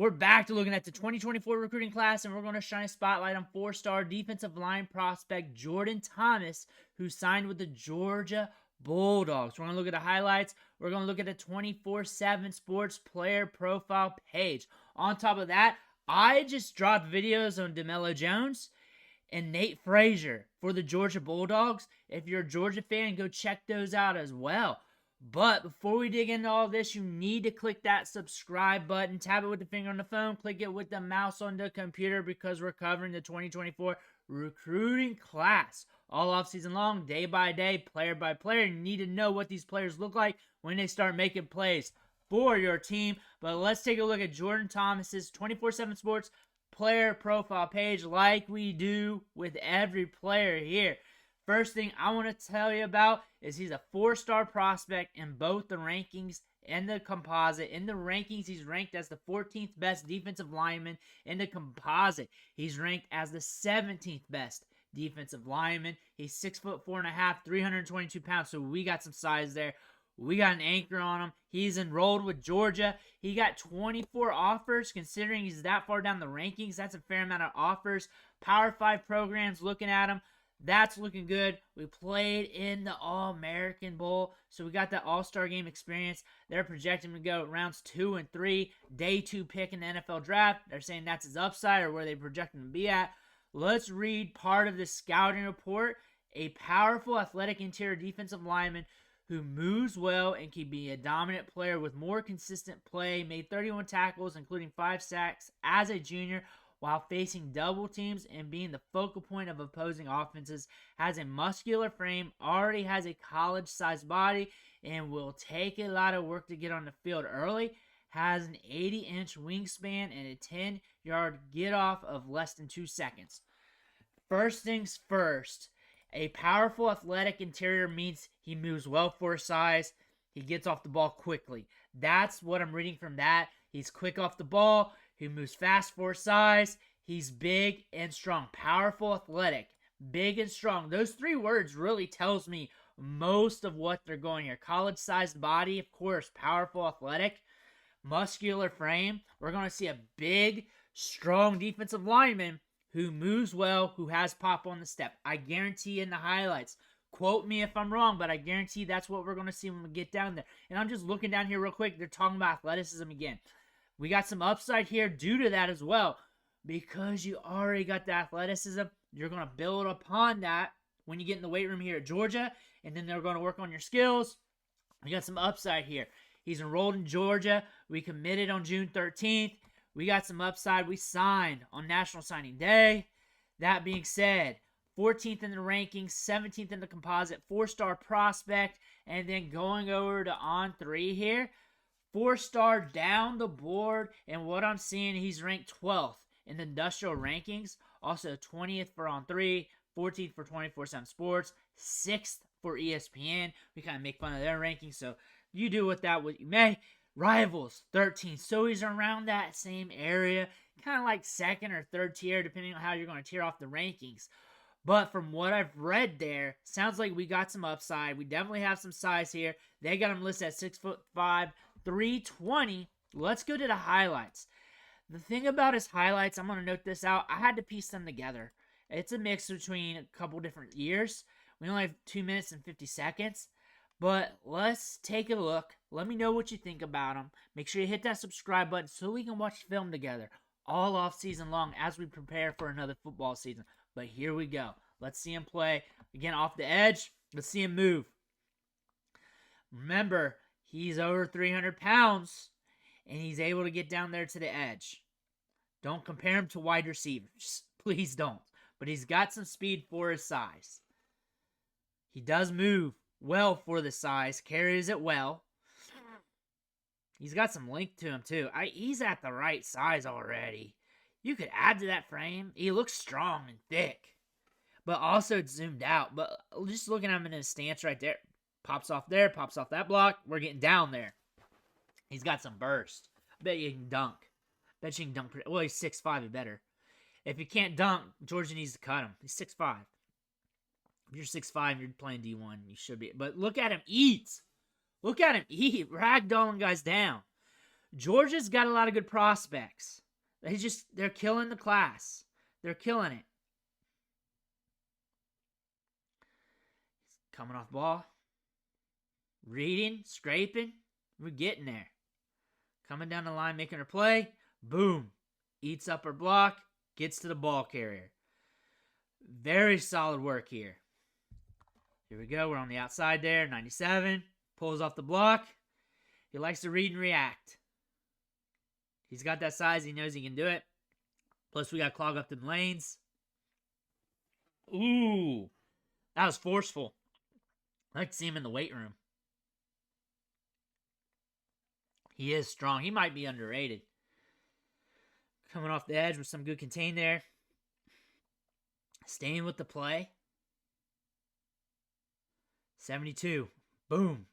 We're back to looking at the 2024 recruiting class, and we're going to shine a spotlight on four-star defensive line prospect Jordan Thomas, who signed with the Georgia Bulldogs. We're going to look at the highlights. We're going to look at the 24/7 Sports player profile page. On top of that, I just dropped videos on DeMello Jones and Nate Frazier for the Georgia Bulldogs. If you're a Georgia fan, go check those out as well. But before we dig into all this, you need to click that subscribe button, tap it with the finger on the phone, click it with the mouse on the computer, because we're covering the 2024 recruiting class all offseason long, day by day, player by player. You need to know what these players look like when they start making plays for your team. But let's take a look at Jordan Thomas's 24/7 Sports player profile page, like we do with every player here. First thing I want to tell you about is he's a four-star prospect in both the rankings and the composite. In the rankings, he's ranked as the 14th best defensive lineman. In the composite, he's ranked as the 17th best defensive lineman. He's 6'4.5", 322 pounds, so we got some size there. We got an anchor on him. He's enrolled with Georgia. He got 24 offers. Considering he's that far down the rankings, that's a fair amount of offers. Power 5 programs looking at him. That's looking good. We played in the All-American Bowl, so we got that All-Star Game experience. They're projecting to go rounds 2 and 3, day 2 pick in the NFL draft. They're saying that's his upside, or where they project him to be at. Let's read part of the scouting report. A powerful, athletic interior defensive lineman who moves well and can be a dominant player with more consistent play. Made 31 tackles, including 5 sacks as a junior, while facing double teams and being the focal point of opposing offenses. Has a muscular frame, already has a college-sized body, and will take a lot of work to get on the field early. Has an 80-inch wingspan and a 10-yard get-off of less than 2 seconds. First things first, a powerful athletic interior means he moves well for his size. He gets off the ball quickly. That's what I'm reading from that. He's quick off the ball. He moves fast for his size. He's big and strong. Powerful, athletic, big and strong. Those 3 words really tells me most of what they're going here. College-sized body, of course. Powerful, athletic, muscular frame. We're going to see a big, strong defensive lineman who moves well, who has pop on the step. I guarantee in the highlights. Quote me if I'm wrong, but I guarantee that's what we're going to see when we get down there. And I'm just looking down here real quick. They're talking about athleticism again. We got some upside here due to that as well. Because you already got the athleticism, you're going to build upon that when you get in the weight room here at Georgia. And then they're going to work on your skills. We got some upside here. He's enrolled in Georgia. We committed on June 13th. We got some upside. We signed on National Signing Day. That being said, 14th in the rankings, 17th in the composite, 4-star prospect. And then going over to On3 here. 4-star down the board, and what I'm seeing, he's ranked 12th in the industrial rankings. Also 20th for On3, 14th for 24/7 Sports, 6th for ESPN. We kind of make fun of their rankings, so you do with that what you may. Rivals, 13th. So he's around that same area, kind of like 2nd or 3rd tier, depending on how you're going to tier off the rankings. But from what I've read there, sounds like we got some upside. We definitely have some size here. They got him listed at 6'5", 320. Let's go to the highlights. The thing about his highlights, I'm going to note this out. I had to piece them together. It's a mix between a couple different years. We only have 2 minutes and 50 seconds. But let's take a look. Let me know what you think about him. Make sure you hit that subscribe button so we can watch film together all off season long as we prepare for another football season. But here we go. Let's see him play. Again, off the edge. Let's see him move. Remember, he's over 300 pounds, and he's able to get down there to the edge. Don't compare him to wide receivers. Please don't. But he's got some speed for his size. He does move well for the size. Carries it well. He's got some length to him, too. He's at the right size already. You could add to that frame. He looks strong and thick. But also it's zoomed out. But just looking at him in his stance right there. Pops off there. Pops off that block. We're getting down there. He's got some burst. I bet you can dunk. Bet you can dunk. Well, he's 6'5", and better. If you can't dunk, Georgia needs to cut him. He's 6'5". If you're 6'5", you're playing D1. You should be. But look at him eat. Look at him eat. Ragdolling guys down. Georgia's got a lot of good prospects. They're killing the class. They're killing it. Coming off ball. Reading, scraping. We're getting there. Coming down the line, making her play. Boom. Eats up her block. Gets to the ball carrier. Very solid work here. Here we go. We're on the outside there. 97. Pulls off the block. He likes to read and react. He's got that size. He knows he can do it. Plus, we got to clog up them lanes. Ooh. That was forceful. I like to see him in the weight room. He is strong. He might be underrated. Coming off the edge with some good contain there. Staying with the play. 72. Boom.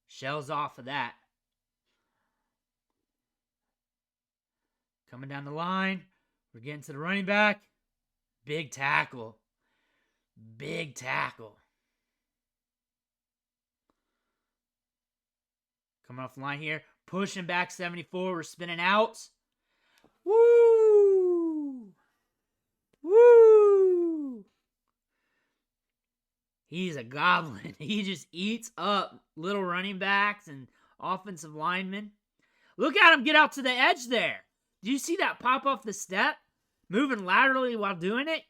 Shells off of that. Coming down the line. We're getting to the running back. Big tackle. Big tackle. Coming off the line here. Pushing back 74. We're spinning out. Woo! Woo! He's a goblin. He just eats up little running backs and offensive linemen. Look at him get out to the edge there. Do you see that pop off the step? Moving laterally while doing it.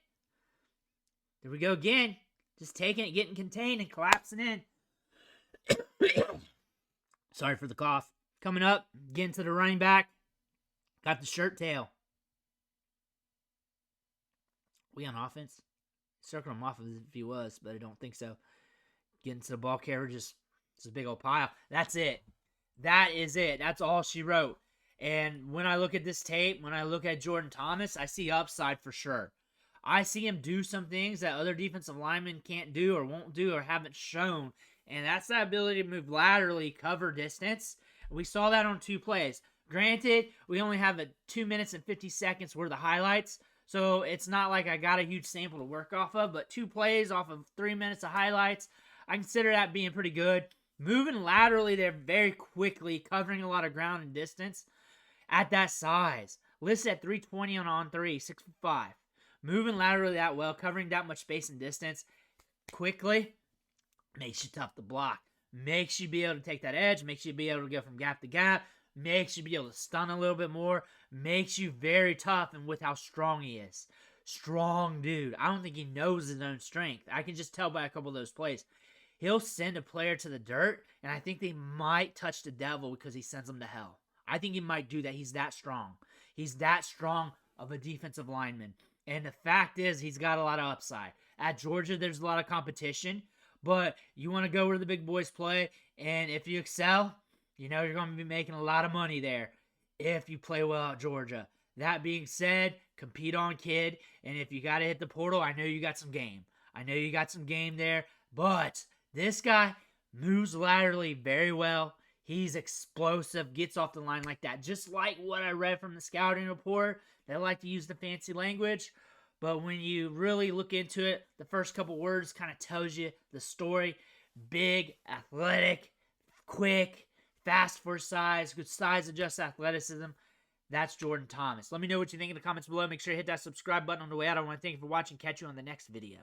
There we go again. Just taking it, getting contained, and collapsing in. Sorry for the cough. Coming up, getting to the running back. Got the shirt tail. We on offense? Circle him off if he was, but I don't think so. Getting to the ball carrier, just a big old pile. That's it. That is it. That's all she wrote. And when I look at this tape, when I look at Jordan Thomas, I see upside for sure. I see him do some things that other defensive linemen can't do or won't do or haven't shown. And that's that ability to move laterally, cover distance. We saw that on 2 plays. Granted, we only have 2 minutes and 50 seconds worth of highlights. So it's not like I got a huge sample to work off of. But 2 plays off of 3 minutes of highlights, I consider that being pretty good. Moving laterally there very quickly, covering a lot of ground and distance. At that size. Listed at 320 on 3, 6'5". Moving laterally that well, covering that much space and distance quickly, makes you tough to block. Makes you be able to take that edge, makes you be able to go from gap to gap, makes you be able to stun a little bit more, makes you very tough and with how strong he is. Strong dude. I don't think he knows his own strength. I can just tell by a couple of those plays. He'll send a player to the dirt, and I think they might touch the devil because he sends them to hell. I think he might do that. He's that strong. He's that strong of a defensive lineman. And the fact is, he's got a lot of upside. At Georgia, there's a lot of competition. But you want to go where the big boys play. And if you excel, you know you're going to be making a lot of money there if you play well at Georgia. That being said, compete on, kid. And if you got to hit the portal, I know you got some game. I know you got some game there. But this guy moves laterally very well. He's explosive, gets off the line like that. Just like what I read from the scouting report. They like to use the fancy language. But when you really look into it, the first couple words kind of tells you the story. Big, athletic, quick, fast for size, good size adjust athleticism. That's Jordan Thomas. Let me know what you think in the comments below. Make sure you hit that subscribe button on the way out. I want to thank you for watching. Catch you on the next video.